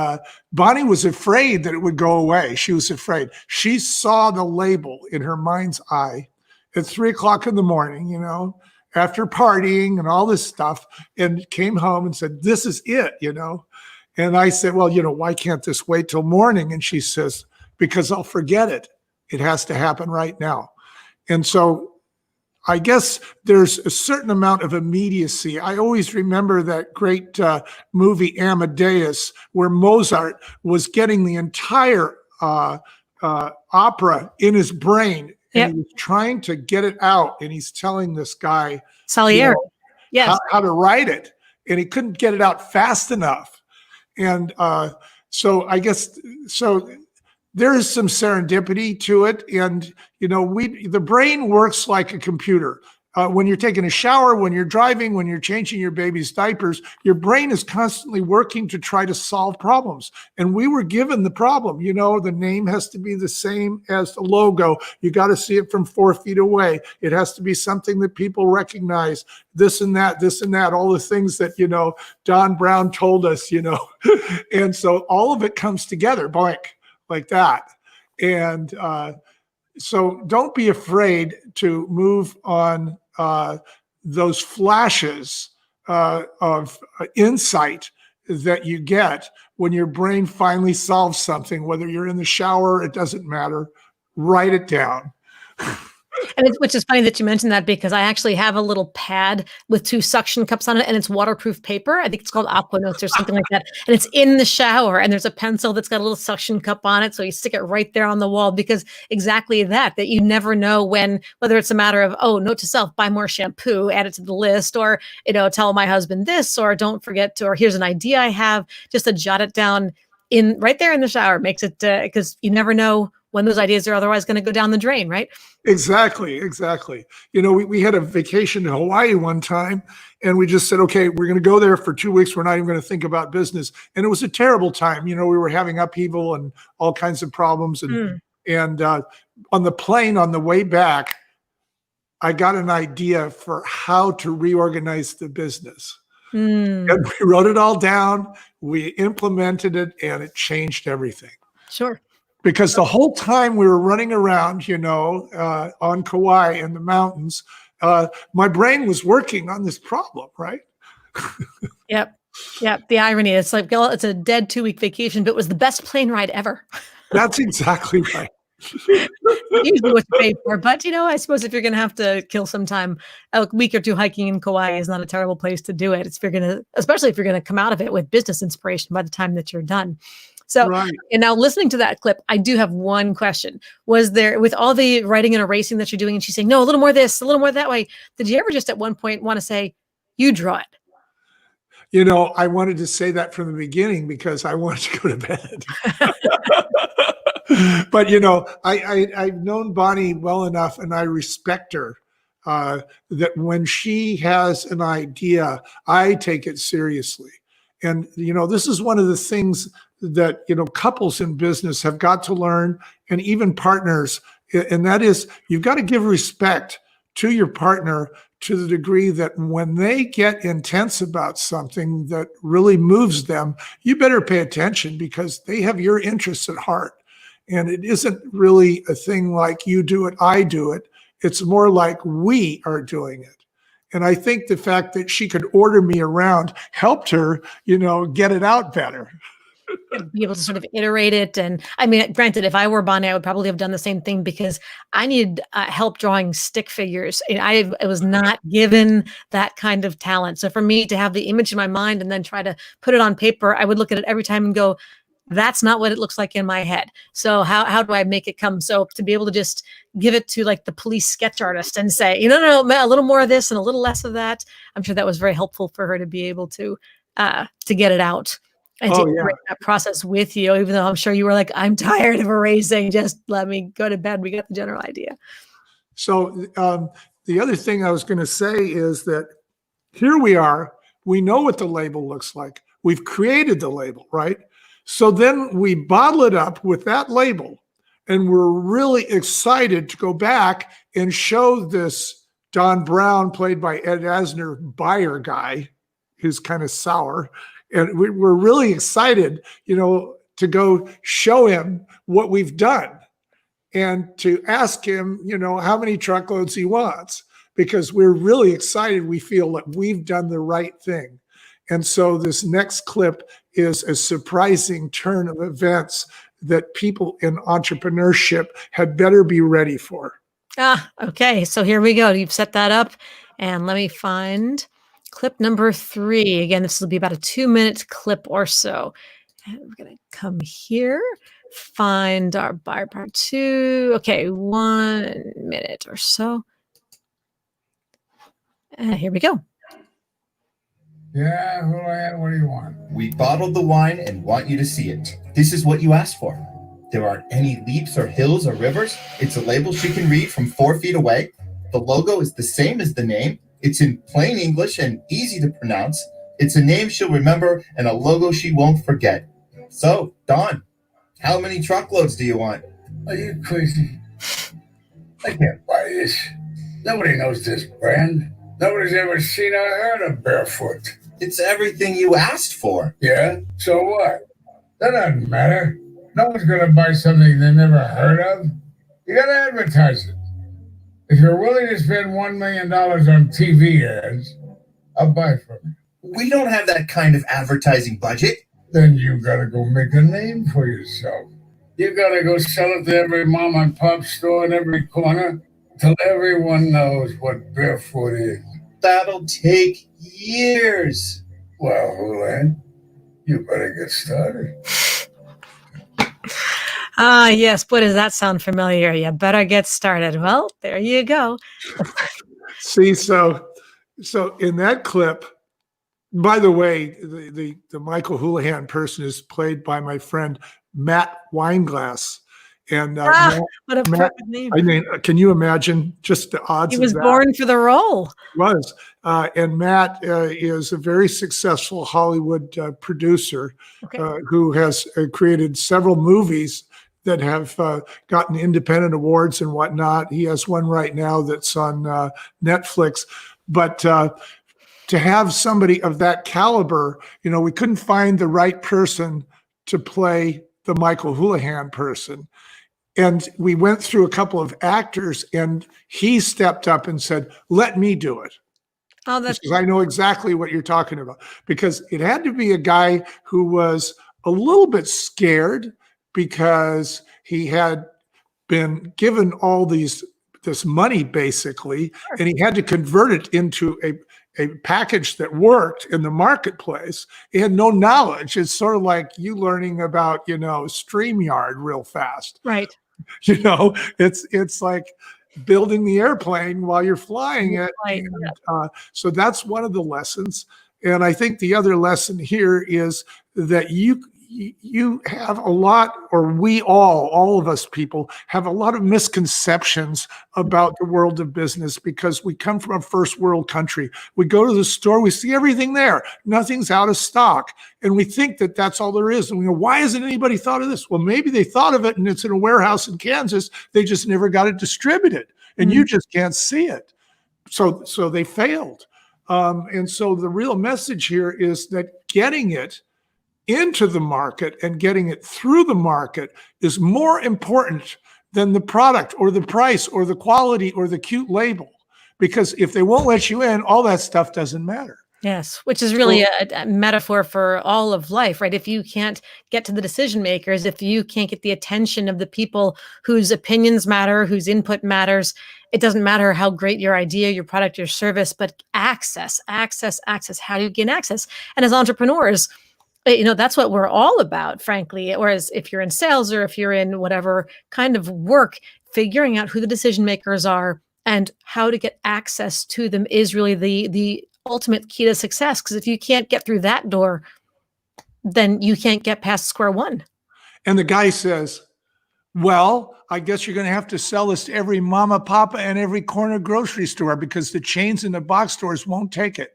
Bonnie was afraid that it would go away. She was afraid. She saw the label in her mind's eye at 3 o'clock in the morning, after partying and all this stuff, and came home and said, "This is it," And I said, "Well, why can't this wait till morning?" And she says, "Because I'll forget it. It has to happen right now." And so I guess there's a certain amount of immediacy. I always remember that great movie Amadeus, where Mozart was getting the entire opera in his brain, and he was trying to get it out, and he's telling this guy Salieri. Yes. how to write it, and he couldn't get it out fast enough. And so I guess there is some serendipity to it. And, the brain works like a computer. When you're taking a shower, when you're driving, when you're changing your baby's diapers, your brain is constantly working to try to solve problems. And we were given the problem, the name has to be the same as the logo. You got to see it from 4 feet away. It has to be something that people recognize, this and that, all the things that, Don Brown told us, and so all of it comes together, blank, like that. And so don't be afraid to move on those flashes of insight that you get when your brain finally solves something, whether you're in the shower, it doesn't matter. Write it down. And which is funny that you mentioned that, because I actually have a little pad with 2 suction cups on it, and it's waterproof paper. I think it's called Aqua Notes or something like that. And it's in the shower, and there's a pencil that's got a little suction cup on it. So you stick it right there on the wall, because exactly that you never know whether it's a matter of, note to self, buy more shampoo, add it to the list, or, tell my husband this, or don't forget to, or here's an idea I have, just to jot it down right there in the shower. Makes it, because you never know when those ideas are otherwise going to go down the drain, right? Exactly. We had a vacation to Hawaii one time, and we just said, okay, we're going to go there for 2 weeks. We're not even going to think about business. And it was a terrible time. We were having upheaval and all kinds of problems. And on the plane on the way back, I got an idea for how to reorganize the business. And we wrote it all down. We implemented it, and it changed everything. Sure. Because the whole time we were running around, on Kauai in the mountains, my brain was working on this problem, right? Yep. The irony, it's like, it's a dead 2-week vacation, but it was the best plane ride ever. That's exactly right. Usually what you pay for, but I suppose if you're going to have to kill some time, a week or 2 hiking in Kauai is not a terrible place to do it. Especially if you're going to come out of it with business inspiration by the time that you're done. So, right. And now listening to that clip, I do have one question. Was there, with all the writing and erasing that you're doing, and she's saying, no, a little more this, a little more that way, did you ever just at one point want to say, you draw it? I wanted to say that from the beginning because I wanted to go to bed. But, I've known Bonnie well enough, and I respect her, that when she has an idea, I take it seriously. And, this is one of the things that, couples in business have got to learn, and even partners. And that is, you've got to give respect to your partner to the degree that when they get intense about something that really moves them, you better pay attention, because they have your interests at heart. And it isn't really a thing like you do it, I do it. It's more like we are doing it. And I think the fact that she could order me around helped her, get it out better. Be able to sort of iterate it. And I mean, granted, if I were Bonnie, I would probably have done the same thing, because I needed help drawing stick figures. And I was not given that kind of talent. So for me to have the image in my mind and then try to put it on paper, I would look at it every time and go, that's not what it looks like in my head. So how do I make it come? So to be able to just give it to like the police sketch artist and say, no, a little more of this and a little less of that. I'm sure that was very helpful for her to be able to get it out and to create that process with you, even though I'm sure you were like, I'm tired of erasing. Just let me go to bed. We got the general idea. So the other thing I was going to say is that here we are. We know what the label looks like. We've created the label, right? So then we bottle it up with that label, and we're really excited to go back and show this Don Brown, played by Ed Asner, buyer guy, who's kind of sour, And we're really excited, to go show him what we've done and to ask him, how many truckloads he wants, because we're really excited. We feel that we've done the right thing. And so this next clip is a surprising turn of events that people in entrepreneurship had better be ready for. Okay. So here we go. You've set that up. And let me find clip number 3. Again, this will be about a 2-minute clip or so. And we're going to come here, find our buyer part 2. Okay, 1 minute or so. And here we go. Yeah, Houlihan, what do you want? We bottled the wine and want you to see it. This is what you asked for. There aren't any leaps or hills or rivers. It's a label she can read from 4 feet away. The logo is the same as the name. It's in plain English and easy to pronounce. It's a name she'll remember and a logo she won't forget. So, Don, how many truckloads do you want? Are you crazy? I can't buy this. Nobody knows this brand. Nobody's ever seen or heard of Barefoot. It's everything you asked for. Yeah? So what? That doesn't matter. No one's going to buy something they never heard of. You got to advertise it. If you're willing to spend $1 million on TV ads, I'll buy from you. We don't have that kind of advertising budget. Then you got to go make a name for yourself. You got to go sell it to every mom and pop store in every corner till everyone knows what Barefoot is. That'll take years. Well, Houlihan, you better get started. Yes. Boy, does that sound familiar? You better get started. Well, there you go. See, so in that clip, by the way, the Michael Houlihan person is played by my friend Matt Weinglass. And what a perfect name. I mean, can you imagine just the odds? He was of that? born for the role. Was. And Matt is a very successful Hollywood producer who has created several movies that have gotten independent awards and whatnot. He has one right now that's on Netflix. But to have somebody of that caliber, we couldn't find the right person to play the Michael Houlihan person. And we went through a couple of actors and he stepped up and said, let me do it. Oh, that's because I know exactly what you're talking about, because it had to be a guy who was a little bit scared because he had been given all this money basically, and he had to convert it into a package that worked in the marketplace. He had no knowledge. It's sort of like you learning about, StreamYard real fast. right. It's like building the airplane while you're flying it. Right. And, so that's one of the lessons. And I think the other lesson here is that you have a lot, or we all of us people have a lot of misconceptions about the world of business because we come from a first world country. We go to the store, we see everything there. Nothing's out of stock. And we think that that's all there is. And we go, why hasn't anybody thought of this? Well, maybe they thought of it and it's in a warehouse in Kansas. They just never got it distributed and you just can't see it. So they failed. And so the real message here is that getting it into the market and getting it through the market is more important than the product or the price or the quality or the cute label. Because if they won't let you in, all that stuff doesn't matter. Yes, which is really a metaphor for all of life, right? If you can't get to the decision makers, if you can't get the attention of the people whose opinions matter, whose input matters, it doesn't matter how great your idea, your product, your service, but access. How do you gain access? And as entrepreneurs, that's what we're all about, frankly. Whereas if you're in sales or if you're in whatever kind of work, figuring out who the decision makers are and how to get access to them is really the ultimate key to success. Because if you can't get through that door, then you can't get past square one. And the guy says, well, I guess you're going to have to sell this to every mama, papa, and every corner grocery store because the chains and the box stores won't take it.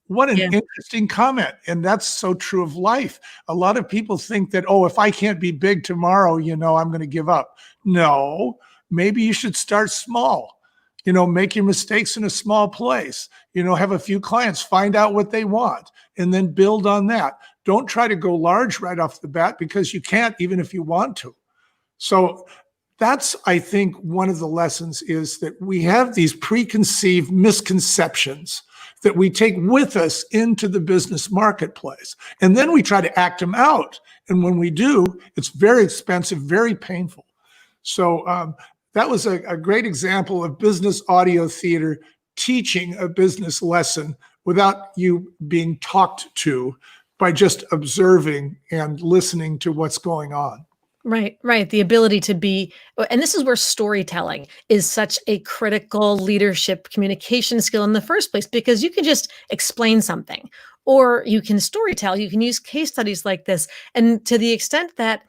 What an interesting comment. And that's so true of life. A lot of people think that, if I can't be big tomorrow, I'm going to give up. No, maybe you should start small. Make your mistakes in a small place, have a few clients, find out what they want, and then build on that. Don't try to go large right off the bat, because you can't, even if you want to. So that's, I think, one of the lessons is that we have these preconceived misconceptions that we take with us into the business marketplace. And then we try to act them out. And when we do, it's very expensive, very painful. So that was a great example of business audio theater teaching a business lesson without you being talked to, by just observing and listening to what's going on. Right, right. The ability to be, and this is where storytelling is such a critical leadership communication skill in the first place, because you can just explain something, or you can storytell, you can use case studies like this. And to the extent that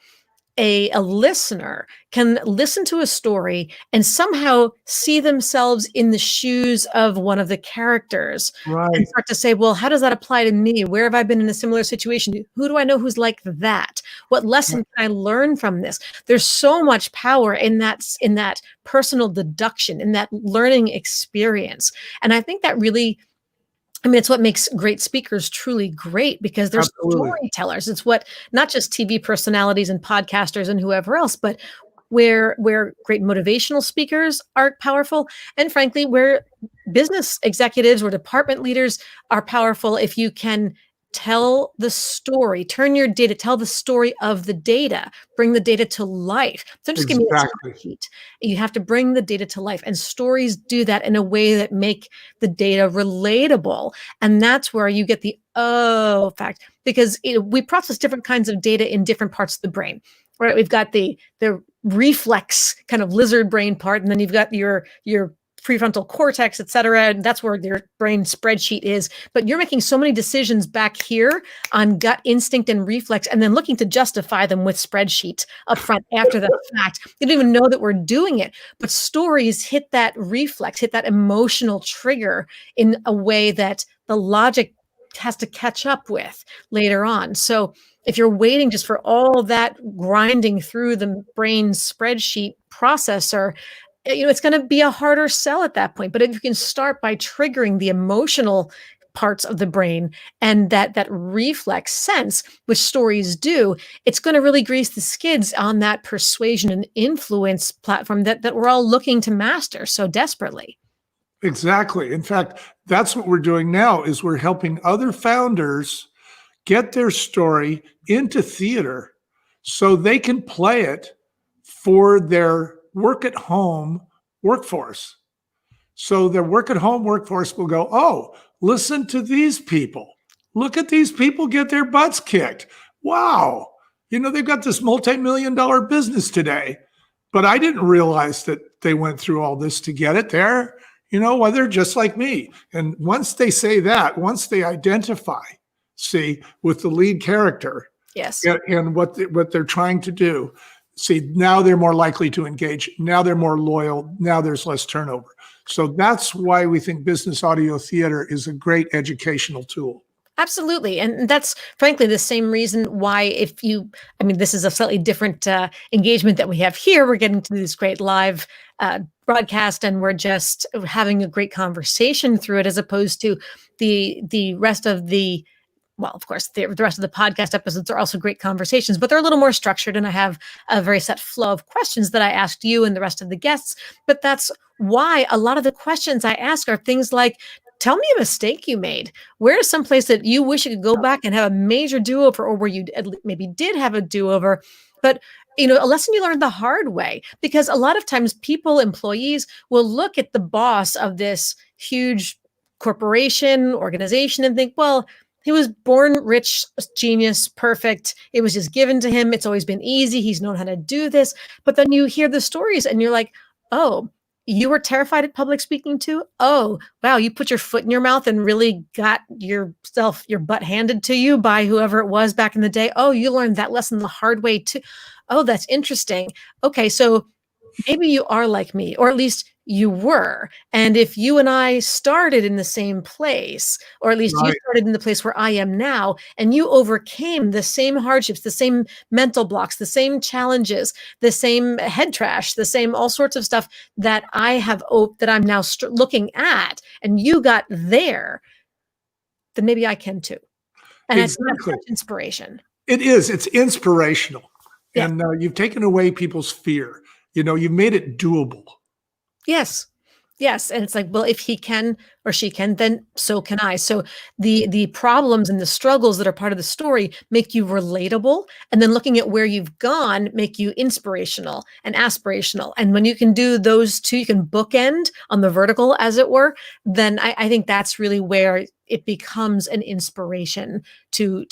a listener can listen to a story and somehow see themselves in the shoes of one of the characters, Right. and start to say, well, how does that apply to me? Where have I been in a similar situation? Who do I know who's like that? What lesson can I learn from this? There's so much power in that personal deduction, in that learning experience. And I think that really, it's what makes great speakers truly great, because they're Absolutely. storytellers. It's what, not just TV personalities and podcasters and whoever else, but where great motivational speakers are powerful, and frankly, where business executives or department leaders are powerful. If you can tell the story, turn your data, tell the story of the data, bring the data to life. Don't just give me a Exactly. spreadsheet. You have to bring the data to life, and stories do that in a way that make the data relatable. And that's where you get the fact, because we process different kinds of data in different parts of the brain, right? We've got the reflex kind of lizard brain part, and then you've got your prefrontal cortex, et cetera. And that's where your brain spreadsheet is. But you're making so many decisions back here on gut instinct and reflex, and then looking to justify them with spreadsheet up front after the fact. You don't even know that we're doing it. But stories hit that reflex, hit that emotional trigger in a way that the logic has to catch up with later on. So if you're waiting just for all that grinding through the brain spreadsheet processor, it's going to be a harder sell at that point. But if you can start by triggering the emotional parts of the brain and that reflex sense, which stories do, it's going to really grease the skids on that persuasion and influence platform that we're all looking to master so desperately. Exactly. In fact, that's what we're doing now, is we're helping other founders get their story into theater so they can play it for their work at home workforce. So their work at home workforce will go, oh, listen to these people. Look at these people get their butts kicked. Wow. They've got this multi-million-dollar business today, but I didn't realize that they went through all this to get it there. Well, they're just like me. And once they say that, once they identify, with the lead character, yes, and what they're trying to do, now they're more likely to engage. Now they're more loyal. Now there's less turnover. So that's why we think business audio theater is a great educational tool. Absolutely. And that's frankly the same reason why this is a slightly different engagement that we have here. We're getting to this great live broadcast, and we're just having a great conversation through it, as opposed to the rest of the, well, of course, the rest of the podcast episodes are also great conversations, but they're a little more structured, and I have a very set flow of questions that I asked you and the rest of the guests. But that's why a lot of the questions I ask are things like, tell me a mistake you made. Where is some place that you wish you could go back and have a major do-over, or where you maybe did have a do-over, but a lesson you learned the hard way? Because a lot of times employees will look at the boss of this huge corporation, organization, and think, well, he was born rich, genius, perfect. It was just given to him. It's always been easy. He's known how to do this. But then you hear the stories and you're like, oh, you were terrified at public speaking too? Oh, wow. You put your foot in your mouth and really got your butt handed to you by whoever it was back in the day. Oh, you learned that lesson the hard way too. Oh, that's interesting. Okay. So maybe you are like me, or at least you were. And if you and I started in the same place, or at least you Right. started in the place where I am now, and you overcame the same hardships, the same mental blocks, the same challenges, the same head trash, the same all sorts of stuff that I have, that I'm now looking at, and you got there, then maybe I can too. And that's Exactly. such inspiration. It is. It's inspirational. Yeah. And you've taken away people's fear. You've made it doable. Yes. Yes. And it's like, well, if he can or she can, then so can I. So the problems and the struggles that are part of the story make you relatable. And then looking at where you've gone make you inspirational and aspirational. And when you can do those two, you can bookend on the vertical, as it were, then I think that's really where it becomes an inspiration to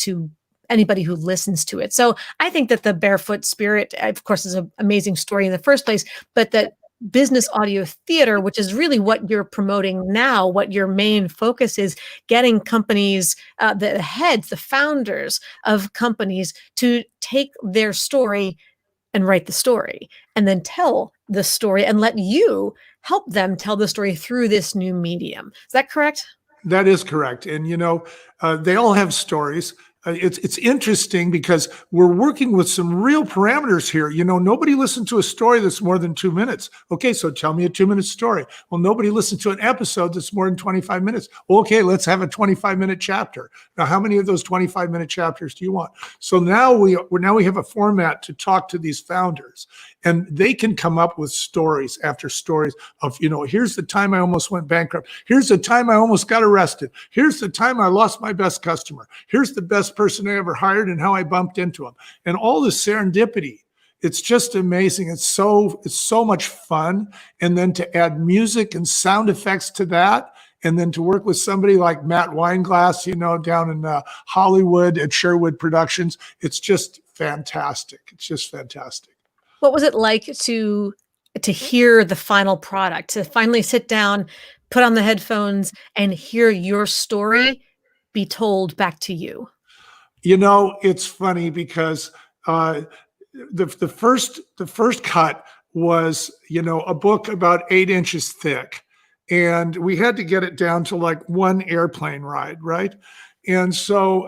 anybody who listens to it. So I think that the Barefoot Spirit, of course, is an amazing story in the first place, but that business audio theater, which is really what you're promoting now, what your main focus is, getting companies, the heads, the founders of companies to take their story and write the story and then tell the story and let you help them tell the story through this new medium. Is that correct? That is correct. And, they all have stories. It's interesting because we're working with some real parameters here. Nobody listened to a story that's more than 2 minutes. Okay, so tell me a 2-minute story. Well, nobody listened to an episode that's more than 25 minutes. Well, okay, let's have a 25-minute chapter. Now, how many of those 25-minute chapters do you want? So now we have a format to talk to these founders, and they can come up with stories after stories of, here's the time I almost went bankrupt. Here's the time I almost got arrested. Here's the time I lost my best customer. Here's the best person I ever hired and how I bumped into him. And all the serendipity. It's just amazing. It's so much fun. And then to add music and sound effects to that, and then to work with somebody like Matt Weinglass, down in Hollywood at Sherwood Productions, it's just fantastic. It's just fantastic. What was it like to hear the final product, to finally sit down, put on the headphones, and hear your story be told back to you? It's funny because the first cut was, a book about 8 inches thick, and we had to get it down to like one airplane ride, right? And so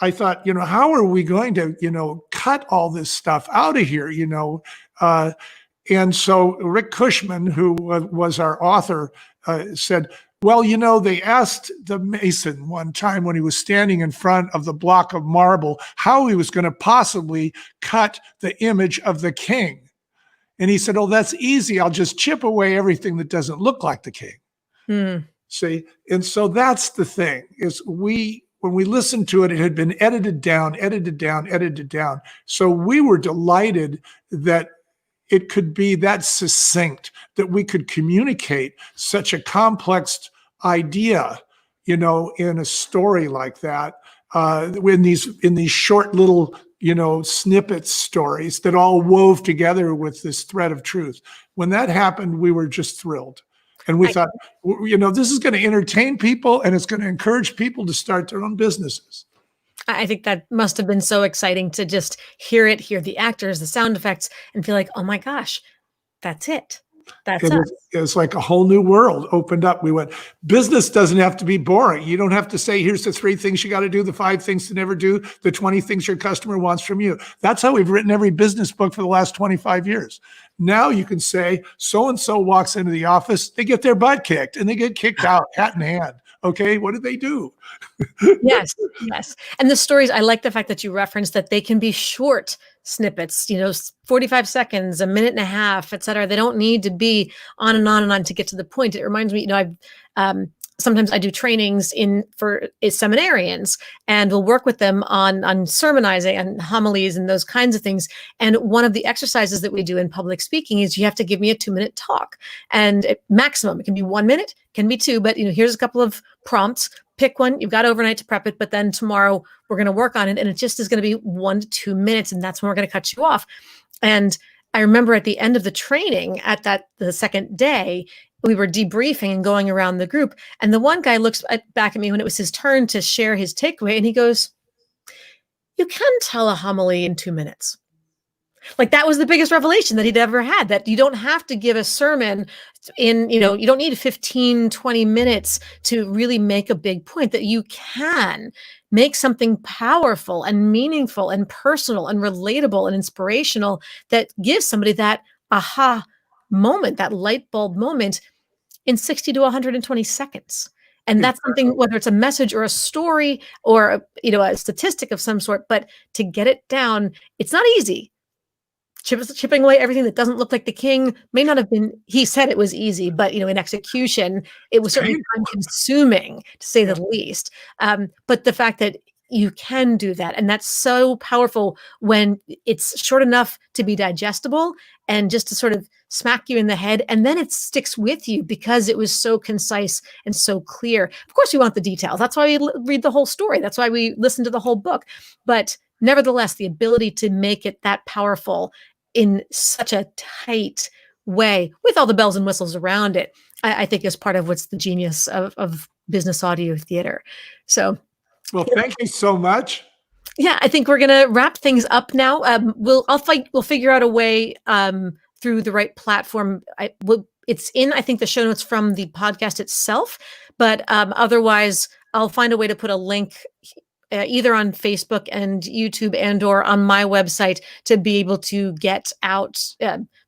I thought, how are we going to, cut all this stuff out of here, and so Rick Cushman, who was our author, said, well, they asked the mason one time when he was standing in front of the block of marble how he was going to possibly cut the image of the king. And he said, oh, that's easy. I'll just chip away everything that doesn't look like the king. See? And so that's the thing, is when we listened to it, it had been edited down. So we were delighted that it could be that succinct, that we could communicate such a complex idea, in a story like that, in these short little, snippet stories that all wove together with this thread of truth. When that happened, we were just thrilled. And we thought, this is going to entertain people, and it's going to encourage people to start their own businesses. I think that must have been so exciting to just hear the actors, the sound effects, and feel like, oh my gosh, that's it. That's us. It's like a whole new world opened up. We went, business doesn't have to be boring. You don't have to say, here's the 3 things you got to do, the 5 things to never do, the 20 things your customer wants from you. That's how we've written every business book for the last 25 years. Now you can say, so-and-so walks into the office, they get their butt kicked, and they get kicked out, hat in hand. Okay, what did they do? Yes. And the stories, I like the fact that you referenced that they can be short snippets, 45 seconds, a minute and a half, et cetera. They don't need to be on and on and on to get to the point. It reminds me, sometimes I do trainings for seminarians, and we'll work with them on sermonizing and homilies and those kinds of things. And one of the exercises that we do in public speaking is you have to give me a 2-minute talk, and maximum, it can be 1 minute, can be 2, but here's a couple of prompts. Pick one. You've got overnight to prep it, but then tomorrow we're going to work on it, and it just is going to be 1 to 2 minutes, and that's when we're going to cut you off. And I remember at the end of the training, the second day, we were debriefing and going around the group, and the one guy looks back at me when it was his turn to share his takeaway, and he goes, "You can tell a homily in 2 minutes." Like that was the biggest revelation that he'd ever had, that you don't have to give a sermon in, you don't need 15, 20 minutes to really make a big point, that you can make something powerful and meaningful and personal and relatable and inspirational that gives somebody that aha moment, that light bulb moment in 60 to 120 seconds. And that's something, whether it's a message or a story or, a statistic of some sort, but to get it down, it's not easy. Chipping away everything that doesn't look like the king may not have been, he said it was easy, but in execution, it was certainly time consuming, to say the least. But the fact that you can do that, and that's so powerful when it's short enough to be digestible and just to sort of smack you in the head, and then it sticks with you because it was so concise and so clear. Of course, we want the details. That's why we read the whole story. That's why we listen to the whole book. But nevertheless, the ability to make it that powerful in such a tight way with all the bells and whistles around it, I think is part of what's the genius of business audio theater. So, well, thank you so much. Yeah, I think we're gonna wrap things up now. We'll figure out a way through the right platform. It's in, I think, the show notes from the podcast itself, but otherwise, I'll find a way to put a link either on Facebook and YouTube and or on my website to be able to get out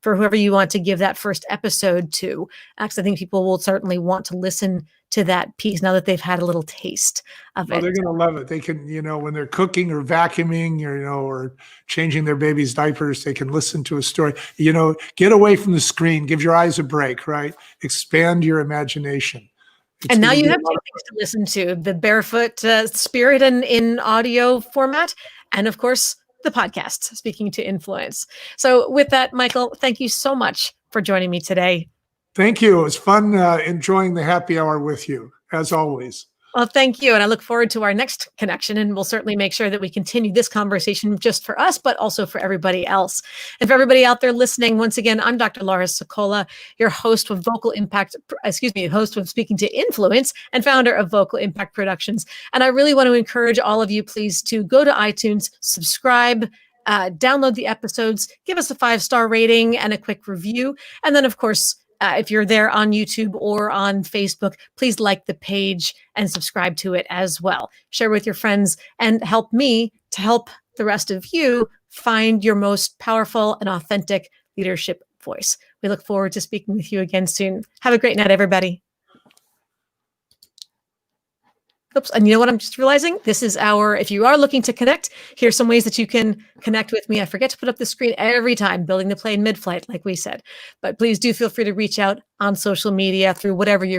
for whoever you want to give that first episode to. Because I think people will certainly want to listen to that piece now that they've had a little taste of it. They're going to love it. They can, when they're cooking or vacuuming or changing their baby's diapers, they can listen to a story. Get away from the screen, give your eyes a break, right? Expand your imagination. And now you have two things to listen to: the Barefoot Spirit in audio format, and of course, the podcast, Speaking to Influence. So with that, Michael, thank you so much for joining me today. Thank you. It was fun enjoying the happy hour with you, as always. Well, thank you. And I look forward to our next connection. And we'll certainly make sure that we continue this conversation just for us, but also for everybody else. And for everybody out there listening, once again, I'm Dr. Laura Sokola, your host of host of Speaking to Influence and founder of Vocal Impact Productions. And I really want to encourage all of you, please, to go to iTunes, subscribe, download the episodes, give us a 5-star rating and a quick review. And then, of course, if you're there on YouTube or on Facebook, please like the page and subscribe to it as well. Share with your friends and help me to help the rest of you find your most powerful and authentic leadership voice. We look forward to speaking with you again soon. Have a great night, everybody. Oops, and you know what I'm just realizing? This is if you are looking to connect, here's some ways that you can connect with me. I forget to put up the screen every time, building the plane mid-flight, like we said. But please do feel free to reach out on social media through whatever your